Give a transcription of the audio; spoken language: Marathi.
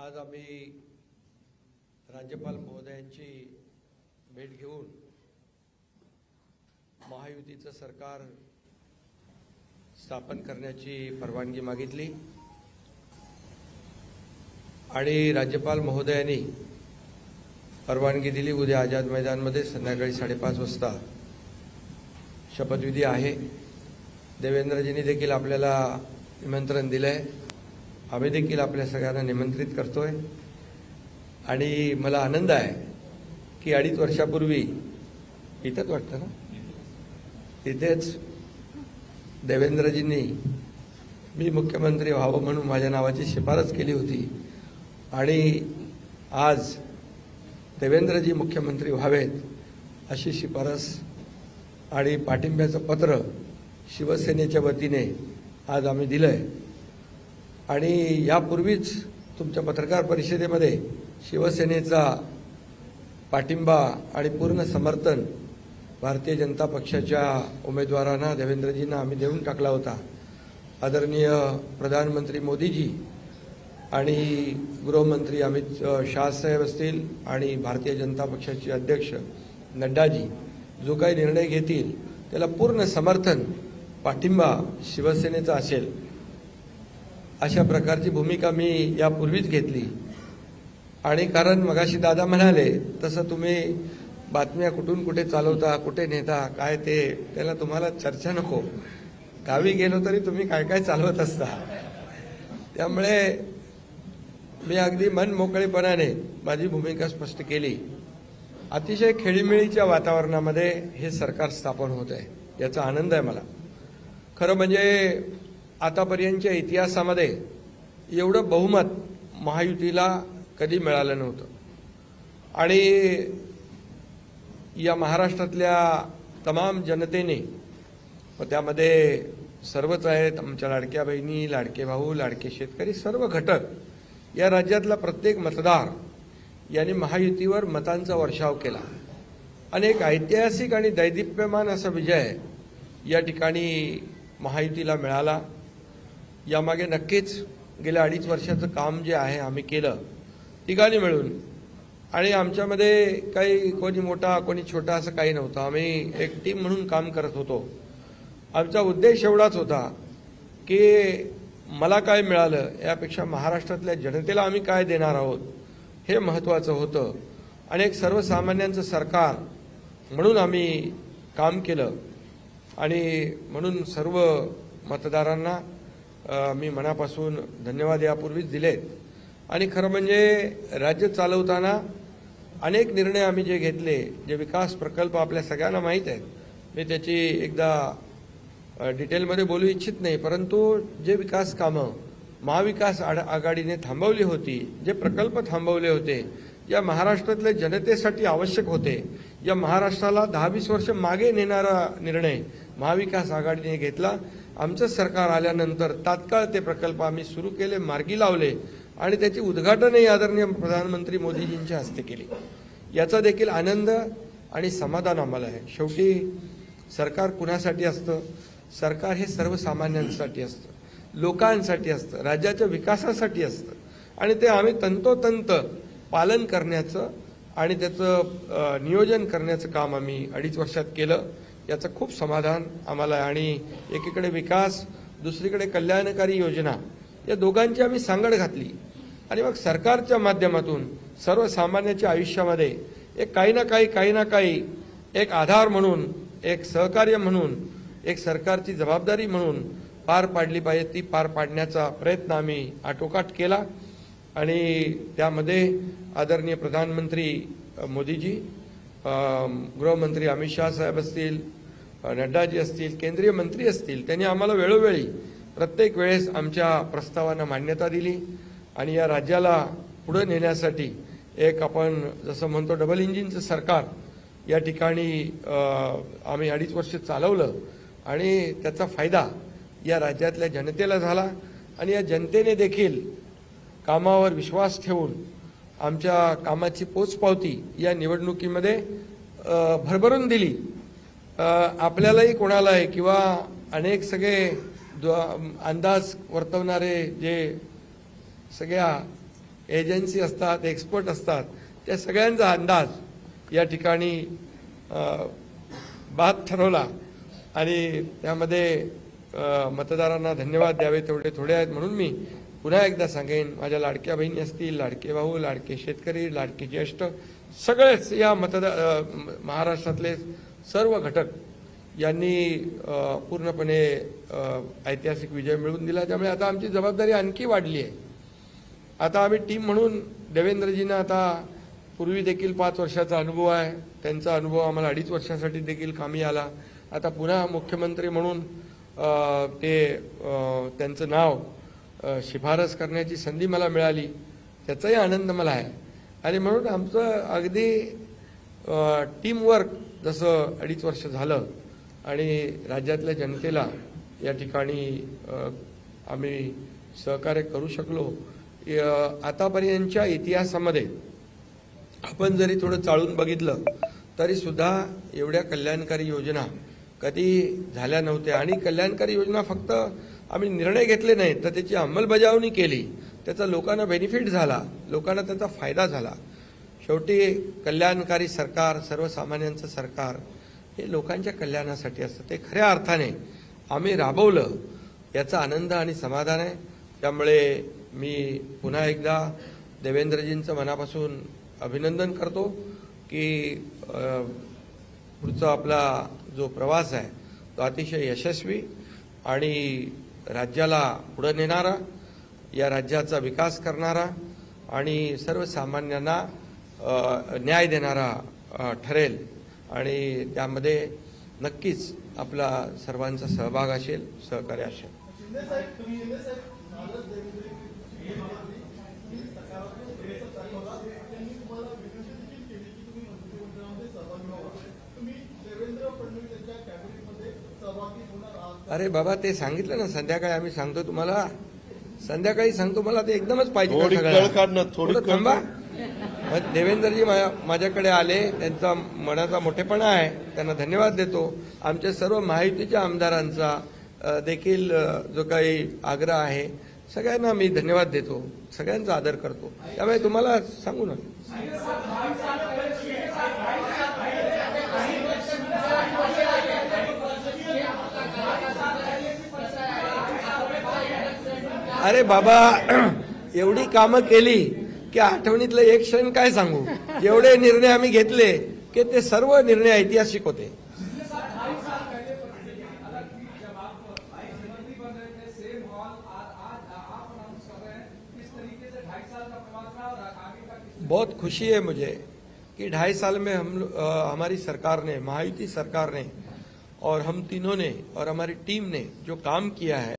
आज आम्ही राज्यपाल महोदयांची भेट घेऊन महायुतीचं सरकार स्थापन करण्याची परवानगी मागितली आणि राज्यपाल महोदयांनी परवानगी दिली। उद्या आझाद मैदानमध्ये संध्याकाळी 5:30 वाजता शपथविधी आहे। देवेंद्रजींनी देखील आपल्याला निमंत्रण दिलंय, आम्ही देखील आपल्या सगळ्यांना निमंत्रित करतोय आणि मला आनंद आहे की 2.5 वर्षापूर्वी इथंच वाटतं ना, इथेच देवेंद्रजींनी मी मुख्यमंत्री व्हावं म्हणून माझ्या नावाची शिफारस केली होती आणि आज देवेंद्रजी मुख्यमंत्री व्हावेत अशी शिफारस आणि पाठिंब्याचं पत्र शिवसेनेच्या वतीने आज आम्ही दिलंय। आणि यापूर्वीच तुमच्या पत्रकार परिषदेमध्ये शिवसेनेचा पाठिंबा आणि पूर्ण समर्थन भारतीय जनता पक्षाच्या उमेदवारांना देवेंद्रजींना आम्ही देऊन टाकला होता। आदरणीय प्रधानमंत्री मोदीजी आणि गृहमंत्री अमित शाह साहेब असतील आणि भारतीय जनता पक्षाचे अध्यक्ष नड्डाजी जो काही निर्णय घेतील त्याला पूर्ण समर्थन पाठिंबा शिवसेनेचा असेल अशा प्रकारची भूमिका मी यापूर्वीच घेतली। आणि कारण मगाशी दादा म्हणाले तसं तुम्ही बातम्या कुठून कुठे चालवता, कुठे नेता, काय ते त्याला तुम्हाला चर्चा नको। गावी गेलो तरी तुम्ही काय काय चालवत असता, त्यामुळे मी अगदी मन मोकळेपणाने माझी भूमिका स्पष्ट केली। अतिशय खेळीमेळीच्या वातावरणामध्ये हे सरकार स्थापन होत आहे, याचा आनंद आहे मला। खरं म्हणजे आतापर्यंतच्या इतिहासामध्ये एवढं बहुमत महायुतीला कधी मिळालं नव्हतं आणि या महाराष्ट्रातल्या तमाम जनतेने व त्यामध्ये सर्वच आहेत, आमच्या लाडक्या बहिणी, लाडके भाऊ, लाडके शेतकरी, सर्व घटक, या राज्यातला प्रत्येक मतदार यांनी महायुतीवर मतांचा वर्षाव केला आणि एक ऐतिहासिक आणि दैदिप्यमान असा विजय या ठिकाणी महायुतीला मिळाला। यामागे नक्कीच गेल्या 2.5 वर्षाचं काम जे आहे आम्ही केलं तिघांनी मिळून, आणि आमच्यामध्ये काही कोणी मोठा कोणी छोटा असं काही नव्हतं। आम्ही एक टीम म्हणून काम करत होतो। आमचा उद्देश एवढाच होता की मला काय मिळालं यापेक्षा महाराष्ट्रातल्या जनतेला आम्ही काय देणार आहोत हे महत्त्वाचं होतं आणि एक सर्वसामान्यांचं सरकार म्हणून आम्ही काम केलं। आणि म्हणून सर्व मतदारांना मी मनापासून धन्यवाद यापूर्वीच दिलेत। आणि खरं म्हणजे राज्य चालवताना अनेक निर्णय आम्ही जे घेतले, जे विकास प्रकल्प आपल्या सगळ्यांना माहीत आहेत, मी त्याची एकदा डिटेलमध्ये बोलू इच्छित नाही, परंतु जे विकास कामं महाविकास आघाडीने थांबवली होती, जे प्रकल्प थांबवले होते, या महाराष्ट्रातल्या जनतेसाठी आवश्यक होते, या महाराष्ट्राला 10-20 वर्ष मागे नेणारा निर्णय महाविकास आघाडीने घेतला। आमचं सरकार आल्यानंतर तात्काळ ते प्रकल्प आम्ही सुरू केले, मार्गी लावले आणि त्याची उद्घाटनही आदरणीय प्रधानमंत्री मोदीजींच्या हस्ते केली। याचा देखील आनंद आणि समाधान आम्हाला आहे। शेवटी सरकार कुणासाठी असतं? सरकार हे सर्वसामान्यांसाठी असतं, लोकांसाठी असतं, राज्याच्या विकासासाठी असतं आणि ते आम्ही तंतोतंत पालन करण्याचं आणि त्याचं नियोजन करण्याचं काम आम्ही 2.5 वर्षात केलं। याचं खूप समाधान आम्हाला आहे। आणि एकीकडे विकास, दुसरीकडे कल्याणकारी योजना, या दोघांची आम्ही सांगड घातली आणि मग सरकारच्या माध्यमातून सर्वसामान्याच्या आयुष्यामध्ये एक काही ना काही एक आधार म्हणून, एक सहकार्य म्हणून, एक सरकारची जबाबदारी म्हणून पार पाडली पाहिजे, ती पार पाडण्याचा प्रयत्न आम्ही आटोकाट केला। आणि त्यामध्ये आदरणीय प्रधानमंत्री मोदीजी, गृहमंत्री अमित शाह साहेब असतील, नड्डाजी असतील, केंद्रीय मंत्री असतील, त्यांनी आम्हाला वेळोवेळी प्रत्येक वेळेस आमच्या प्रस्तावांना मान्यता दिली आणि या राज्याला पुढे नेण्यासाठी एक आपण जसं म्हणतो डबल इंजिनचं सरकार या ठिकाणी आम्ही 2.5 वर्ष चालवलं आणि त्याचा फायदा या राज्यातल्या जनतेला झाला आणि या जनतेने देखील कामावर विश्वास ठेवून आमच्या कामाची पोचपावती या निवडणुकीमध्ये भरभरून दिली। आपल्यालाही कोणालाही किंवा अनेक सगळे अंदाज वर्तवणारे जे सगळ्या एजन्सी असतात, एक्सपर्ट असतात, त्या सगळ्यांचा अंदाज या ठिकाणी बाद ठरवला आणि त्यामध्ये मतदारांना धन्यवाद द्यावे तेवढे थोडे आहेत. म्हणून मी पुन्हा एकदा सांगेन, माझ्या लाडक्या बहिणी असतील, लाडके भाऊ, लाडके शेतकरी, लाडके ज्येष्ठ, सगळेच या महाराष्ट्रातले सर्व घटक यांनी पूर्णपणे ऐतिहासिक विजय मिळवून दिला. त्यामुळे आता आमची जबाबदारी आणखी वाढली आहे. आता आम्ही टीम म्हणून देवेंद्रजींना आता पूर्वी देखील 5 वर्षाचा अनुभव आहे, त्यांचा अनुभव आम्हाला 2.5 वर्षासाठी देखील कामी आला. आता पुन्हा मुख्यमंत्री म्हणून त्यांचं नाव शिफारस करण्याची संधी मला मिळाली, त्याचाही आनंद मला आहे. आणि म्हणून आमचं अगदी टीमवर्क जसं 2.5 वर्ष झालं आणि राज्यातल्या जनतेला या ठिकाणी आम्ही सहकार्य करू शकलो. आतापर्यंतच्या इतिहासामध्ये आपण जरी थोडं चाळून बघितलं तरी सुद्धा एवढ्या कल्याणकारी योजना कधी झाल्या नव्हत्या. आणि कल्याणकारी योजना फक्त आम्ही निर्णय घेतले नाहीत, तर त्याची अंमलबजावणी केली, त्याचा लोकांना बेनिफिट झाला, लोकांना त्याचा फायदा झाला. शेवटी कल्याणकारी सरकार, सर्वसामान्यांचं सरकार हे लोकांच्या कल्याणासाठी असतं. ते खऱ्या अर्थाने आम्ही राबवलं, याचा आनंद आणि समाधान आहे. त्यामुळे मी पुन्हा एकदा देवेंद्रजींचं मनापासून अभिनंदन करतो की पुढचा आपला जो प्रवास आहे तो अतिशय यशस्वी आणि राज्याला पुढे नेणारा, या राज्याचा विकास करणारा आणि सर्वसामान्यांना न्याय देणारा ठरेल. आणि त्यामध्ये नक्कीच आपला सर्वांचा सहभाग असेल, सहकार्य असेल. अरे बाबा, ते सांगितलं ना संध्याकाळी, आम्ही सांगतो तुम्हाला, संध्याकाळी सांगतो. मला ते एकदमच पाहिजे थोडं थांबा. देवेंद्रजी माझ्याकडे आले, त्यांचा मनाचा मोठेपणा आहे, त्यांना धन्यवाद देतो. आमच्या सर्व महायुतीच्या आमदारांचा देखील जो काही आग्रह आहे, सगळ्यांना मी धन्यवाद देतो, सगळ्यांचा आदर करतो. त्यामुळे तुम्हाला सांगू ना, अरे बाबा, एवढी कामं केली की आठवणीतलं एक क्षण काय सांगू. एवढे निर्णय आम्ही घेतले की ते सर्व निर्णय ऐतिहासिक होते. बहुत खुशी है मुझे कि 2.5 साल में हमारी सरकार ने, महायुति सरकार ने और हम तीनों ने और हमारी टीम ने जो काम किया है